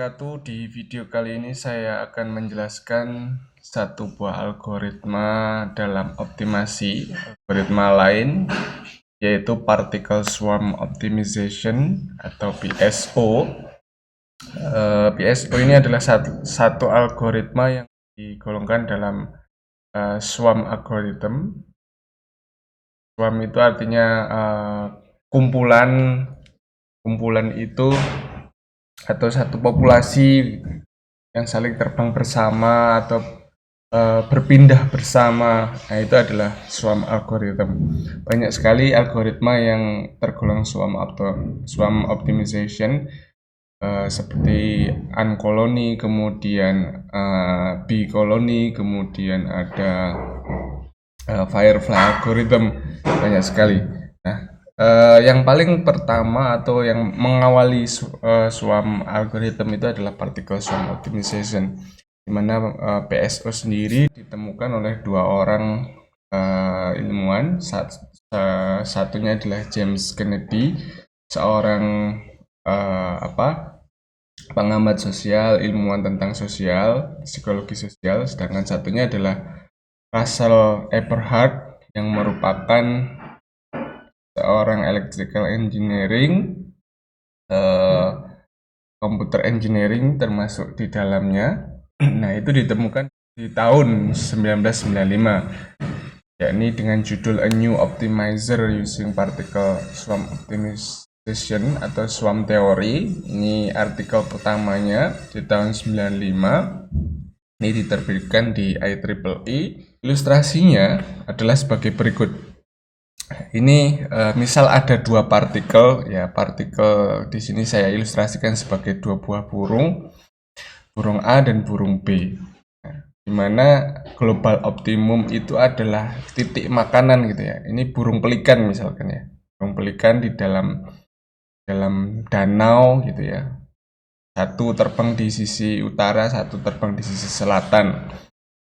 wabarakatuh. Di video kali ini saya akan menjelaskan satu buah algoritma dalam optimasi algoritma lain, yaitu Particle Swarm Optimization atau PSO. PSO ini adalah satu algoritma yang digolongkan dalam swarm algorithm. Swarm itu artinya kumpulan itu atau satu populasi yang saling terbang bersama atau berpindah bersama. Nah, itu adalah swarm algorithm. Banyak sekali algoritma yang tergolong swarm optimization, seperti uncolony, kemudian bee colony, kemudian ada firefly algorithm, banyak sekali. Nah, yang paling pertama atau yang mengawali swarm algorithm itu adalah particle swarm optimization, di mana PSO sendiri ditemukan oleh dua orang ilmuwan. Satunya adalah James Kennedy, seorang pengamat sosial, ilmuwan tentang sosial, psikologi sosial. Sedangkan satunya adalah Russell Eberhard, yang merupakan seorang electrical engineering, computer engineering termasuk di dalamnya. Nah, itu ditemukan di tahun 1995, yakni dengan judul A New Optimizer Using Particle Swarm Optimization atau Swarm Theory. Ini artikel pertamanya di tahun 95. Ini diterbitkan di IEEE. Ilustrasinya adalah sebagai berikut. Ini misal ada dua partikel, ya, partikel di sini saya ilustrasikan sebagai dua buah burung A dan burung B. Nah, di mana global optimum itu adalah titik makanan gitu ya. Ini burung pelikan misalkan ya, burung pelikan di dalam danau gitu ya. Satu terbang di sisi utara, satu terbang di sisi selatan,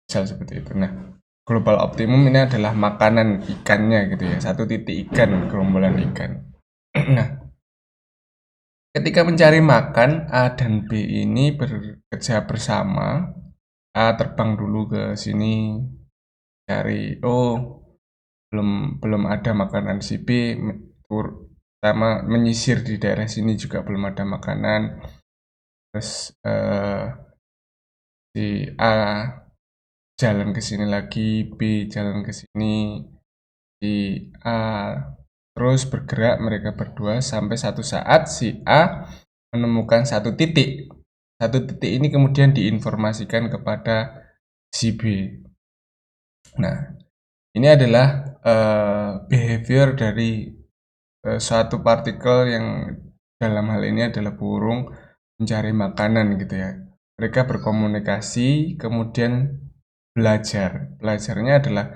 misal seperti itu. Nah, global optimum ini adalah makanan ikannya gitu ya, satu titik ikan, gerombolan ikan. Nah, ketika mencari makan, A dan B ini bekerja bersama. A terbang dulu ke sini, cari, belum ada makanan. Si B sama menyisir di daerah sini juga belum ada makanan. Terus si A jalan ke sini lagi, B jalan ke sini, si A terus bergerak mereka berdua sampai satu saat si A menemukan satu titik. Satu titik ini kemudian diinformasikan kepada si B. Nah, ini adalah behavior dari suatu partikel yang dalam hal ini adalah burung mencari makanan gitu ya. Mereka berkomunikasi, kemudian belajar. Belajarnya adalah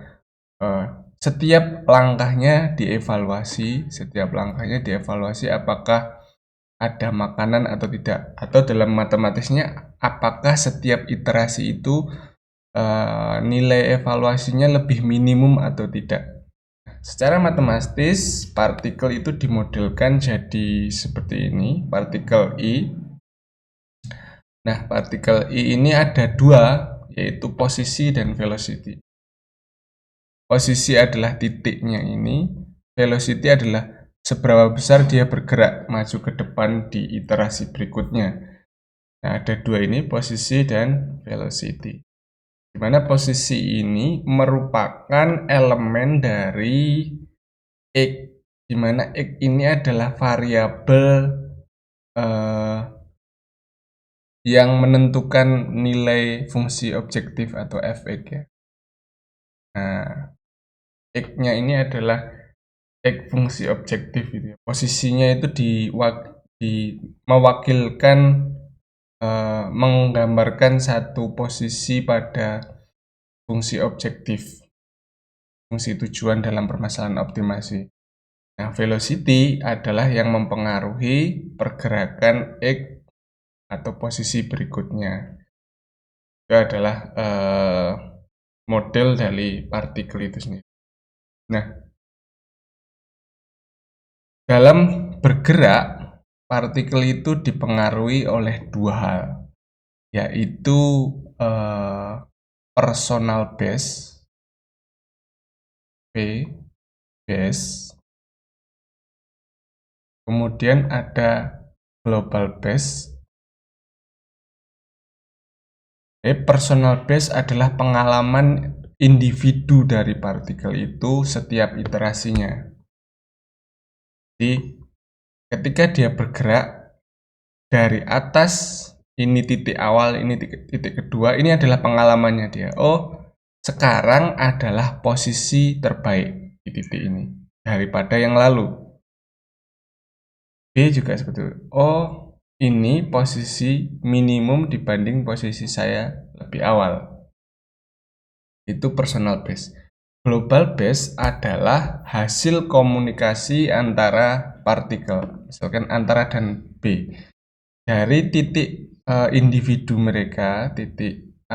setiap langkahnya dievaluasi apakah ada makanan atau tidak, atau dalam matematisnya apakah setiap iterasi itu nilai evaluasinya lebih minimum atau tidak. Secara matematis, partikel itu dimodelkan jadi seperti ini, partikel I. Nah, partikel I ini ada dua, yaitu posisi dan velocity. Posisi adalah titiknya ini, velocity adalah seberapa besar dia bergerak maju ke depan di iterasi berikutnya. Nah, ada dua ini, posisi dan velocity. Di mana posisi ini merupakan elemen dari X, di mana X ini adalah variabel yang menentukan nilai fungsi objektif atau f(x) ya. Nah, X-nya ini adalah X fungsi objektif gitu ya. Posisinya itu mewakilkan, menggambarkan satu posisi pada fungsi objektif, fungsi tujuan dalam permasalahan optimasi. Nah, velocity adalah yang mempengaruhi pergerakan X atau posisi berikutnya. Itu adalah model dari partikel itu sendiri. Nah, dalam bergerak partikel itu dipengaruhi oleh dua hal, yaitu personal base P, base, kemudian ada global base. Personal base adalah pengalaman individu dari partikel itu setiap iterasinya. Jadi ketika dia bergerak dari atas, ini titik awal, ini titik kedua, ini adalah pengalamannya dia. Oh, sekarang adalah posisi terbaik di titik ini daripada yang lalu. B juga seperti itu. Oh, ini posisi minimum dibanding posisi saya lebih awal. Itu personal base. Global base adalah hasil komunikasi antara partikel, misalkan antara dan B. Dari titik individu mereka, titik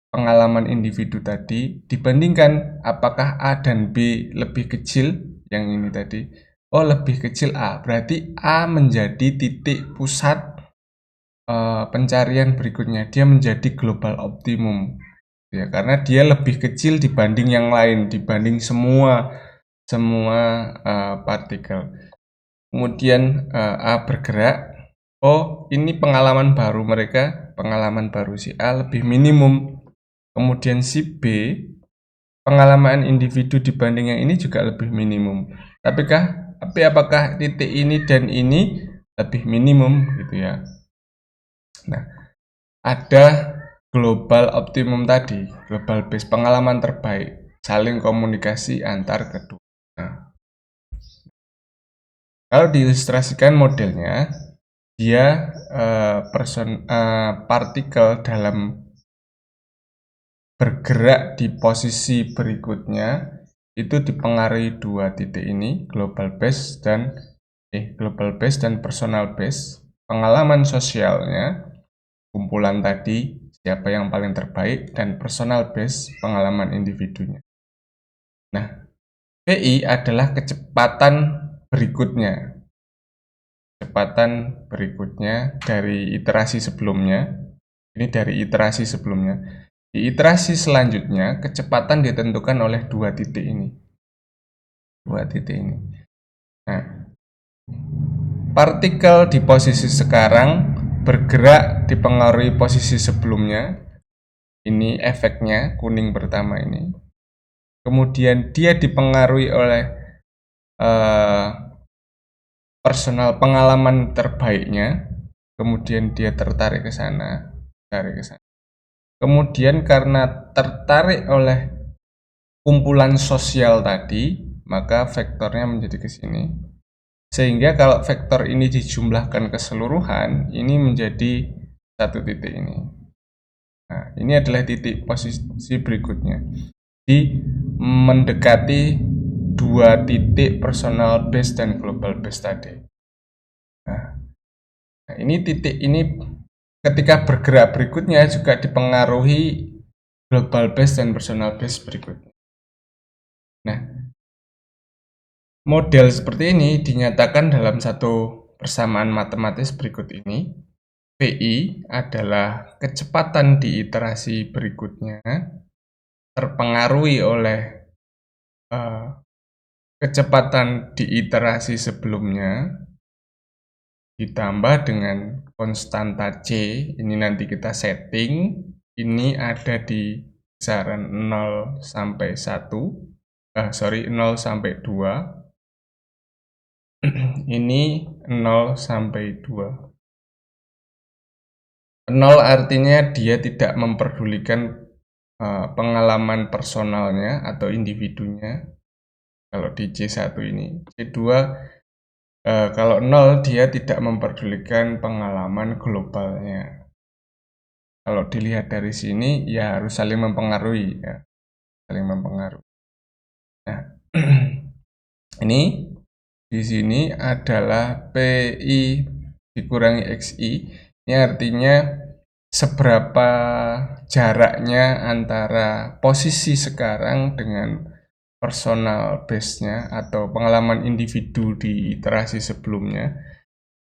pengalaman individu tadi, dibandingkan apakah A dan B lebih kecil, yang ini tadi. Oh, lebih kecil A, berarti A menjadi titik pusat pencarian berikutnya. Dia menjadi global optimum, ya, karena dia lebih kecil dibanding yang lain, dibanding semua partikel. Kemudian A bergerak. Oh, ini pengalaman baru mereka, pengalaman baru si A lebih minimum. Kemudian si B, pengalaman individu dibanding yang ini juga lebih minimum. Tapi apakah titik ini dan ini lebih minimum gitu ya? Nah, ada global optimum tadi, global base, pengalaman terbaik, saling komunikasi antar kedua. Nah, kalau diilustrasikan modelnya, dia partikel dalam bergerak di posisi berikutnya itu dipengaruhi dua titik ini, global base dan personal base. Pengalaman sosialnya, kumpulan tadi siapa yang paling terbaik, dan personal base, pengalaman individunya. Nah, PI adalah kecepatan berikutnya. Kecepatan berikutnya dari iterasi sebelumnya. Ini dari iterasi sebelumnya. Di iterasi selanjutnya, kecepatan ditentukan oleh dua titik ini. Nah, partikel di posisi sekarang bergerak dipengaruhi posisi sebelumnya. Ini efeknya, kuning pertama ini. Kemudian dia dipengaruhi oleh personal pengalaman terbaiknya. Kemudian dia tertarik ke sana, Kemudian karena tertarik oleh kumpulan sosial tadi, maka vektornya menjadi ke sini. Sehingga kalau vektor ini dijumlahkan keseluruhan, ini menjadi satu titik ini. Nah, ini adalah titik posisi berikutnya. Di mendekati dua titik personal base dan global base tadi. Nah, ini titik ini ketika bergerak berikutnya juga dipengaruhi global base dan personal base berikutnya. Nah, model seperti ini dinyatakan dalam satu persamaan matematis berikut ini. PI adalah kecepatan di iterasi berikutnya terpengaruhi oleh kecepatan di iterasi sebelumnya ditambah dengan konstanta C. Ini nanti kita setting. Ini ada di kisaran 0 sampai 1. 0 sampai 2. Ini 0 sampai 2. 0 artinya dia tidak memperdulikan pengalaman personalnya atau individunya. Kalau di C1 ini. C2, kalau 0 dia tidak memperdulikan pengalaman globalnya. Kalau dilihat dari sini ya harus saling mempengaruhi ya. Saling mempengaruhi. Nah, ini di sini adalah PI dikurangi XI. Ini artinya seberapa jaraknya antara posisi sekarang dengan personal base-nya atau pengalaman individu di iterasi sebelumnya.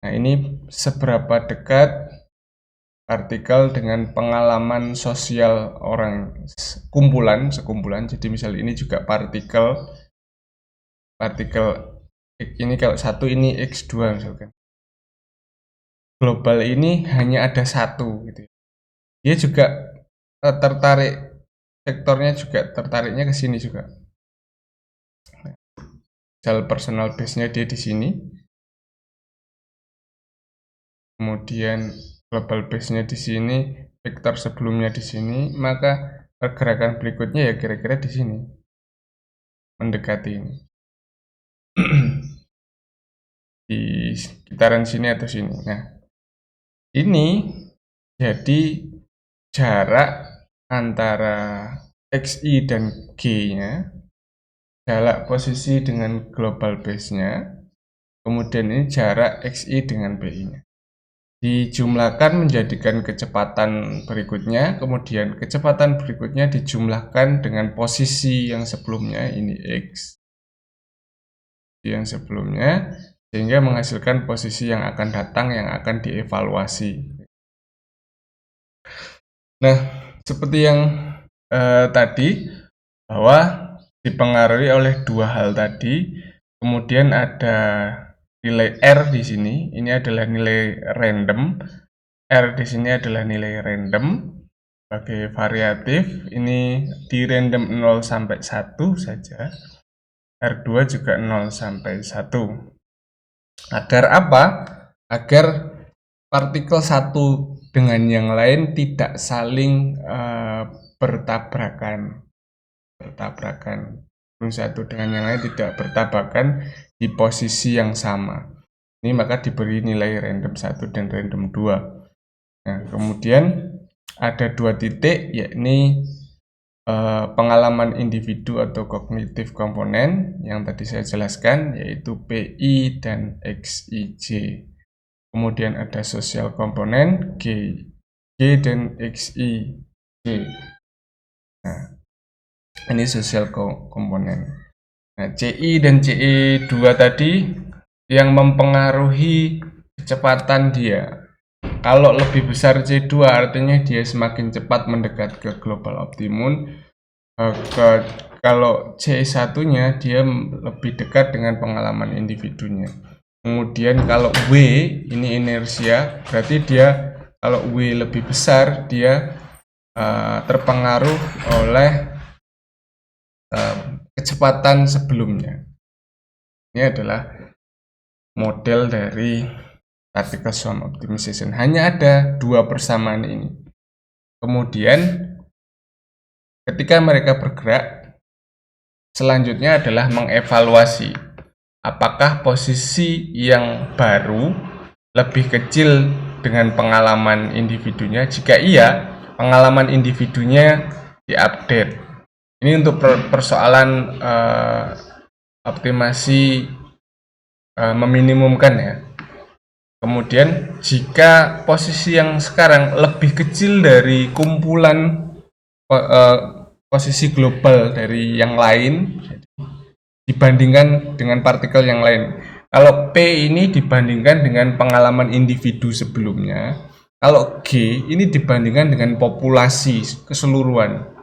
Nah, ini seberapa dekat partikel dengan pengalaman sosial orang, sekumpulan. Jadi misal ini juga partikel ini kalau satu, ini X2 misalkan. Global ini hanya ada satu gitu. Dia juga tertarik, sektornya juga tertariknya ke sini juga. Misal personal base-nya dia di sini. Kemudian global base-nya di sini, vektor sebelumnya di sini, maka pergerakan berikutnya ya kira-kira di sini. Mendekati ini. Di sekitaran sini atau sini. Nah, ini jadi jarak antara XI dan G-nya, jarak posisi dengan global base-nya, kemudian ini jarak XI dengan BI-nya. Dijumlahkan menjadikan kecepatan berikutnya, kemudian kecepatan berikutnya dijumlahkan dengan posisi yang sebelumnya, ini X, yang sebelumnya, sehingga menghasilkan posisi yang akan datang yang akan dievaluasi. Nah, seperti yang tadi, bahwa dipengaruhi oleh dua hal tadi, kemudian ada nilai R di sini, ini adalah nilai random, R di sini adalah nilai random sebagai variatif, ini di random 0 sampai 1 saja, R2 juga 0 sampai 1. Agar apa? Agar partikel satu dengan yang lain tidak saling bertabrakan. Satu dengan yang lain tidak bertabrakan di posisi yang sama. Ini maka diberi nilai random 1 dan random 2. Nah, kemudian ada dua titik, yakni pengalaman individu atau kognitif komponen yang tadi saya jelaskan, yaitu PI dan XIJ. Kemudian ada sosial komponen G dan XIJ. Nah, ini sosial komponen. Nah, CI dan CE2 tadi yang mempengaruhi kecepatan dia. Kalau lebih besar C2 artinya dia semakin cepat mendekat ke global optimum. Kalau C1-nya dia lebih dekat dengan pengalaman individunya. Kemudian kalau W ini inersia, berarti dia kalau W lebih besar dia terpengaruh oleh kecepatan sebelumnya. Ini adalah model dari particle swarm optimization. Hanya ada dua persamaan ini. Kemudian ketika mereka bergerak, selanjutnya adalah mengevaluasi apakah posisi yang baru lebih kecil dengan pengalaman individunya. Jika iya, pengalaman individunya diupdate. Ini untuk persoalan optimasi meminimumkan ya. Kemudian jika posisi yang sekarang lebih kecil dari kumpulan posisi global dari yang lain dibandingkan dengan partikel yang lain. Kalau P ini dibandingkan dengan pengalaman individu sebelumnya, kalau G ini dibandingkan dengan populasi keseluruhan.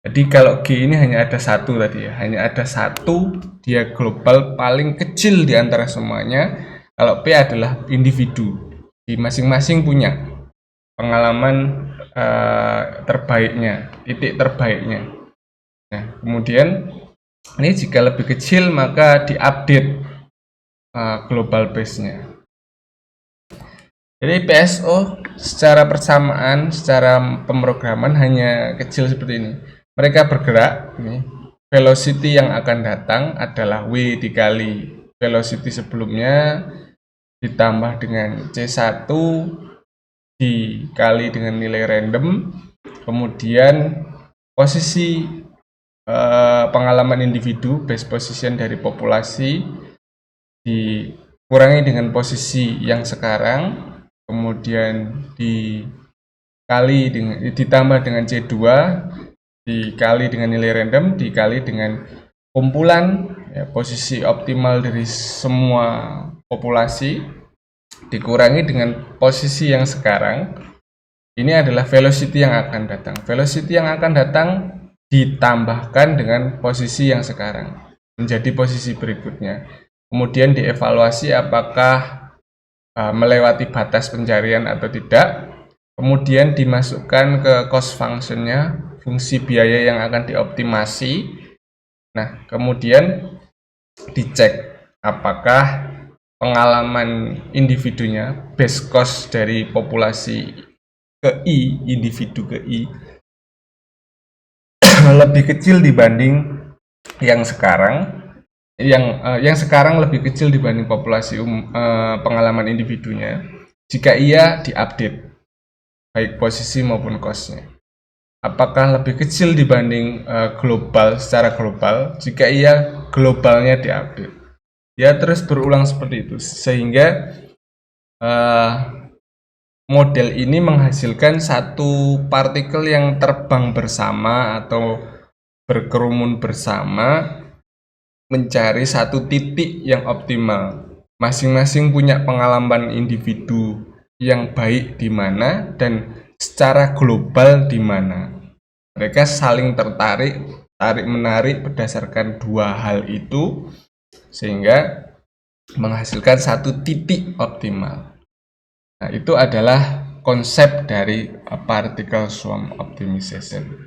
Jadi kalau G ini hanya ada satu tadi ya, hanya ada satu, dia global paling kecil di antara semuanya. Kalau P adalah individu, di masing-masing punya pengalaman terbaiknya, titik terbaiknya. Nah, kemudian ini jika lebih kecil maka diupdate global base-nya. Jadi PSO secara persamaan, secara pemrograman hanya kecil seperti ini. Mereka bergerak, ini velocity yang akan datang adalah W dikali velocity sebelumnya ditambah dengan C1 dikali dengan nilai random, kemudian posisi pengalaman individu, base position dari populasi dikurangi dengan posisi yang sekarang, kemudian ditambah dengan C2 dikali dengan nilai random dikali dengan kumpulan ya, posisi optimal dari semua populasi dikurangi dengan posisi yang sekarang, ini adalah velocity yang akan datang. Velocity yang akan datang ditambahkan dengan posisi yang sekarang menjadi posisi berikutnya. Kemudian dievaluasi apakah melewati batas pencarian atau tidak. Kemudian dimasukkan ke cost function-nya, fungsi biaya yang akan dioptimasi. Nah, kemudian dicek apakah pengalaman individunya, base cost dari populasi ke I, individu ke I, lebih kecil dibanding yang sekarang. Yang sekarang lebih kecil dibanding populasi pengalaman individunya. Jika iya, diupdate baik posisi maupun cost-nya. Apakah lebih kecil dibanding global, secara global? Jika iya, globalnya diupdate. Ya, terus berulang seperti itu sehingga model ini menghasilkan satu partikel yang terbang bersama atau berkerumun bersama mencari satu titik yang optimal. Masing-masing punya pengalaman individu yang baik di mana dan secara global di mana. Mereka saling tertarik, tarik-menarik berdasarkan dua hal itu sehingga menghasilkan satu titik optimal. Nah, itu adalah konsep dari particle swarm optimization.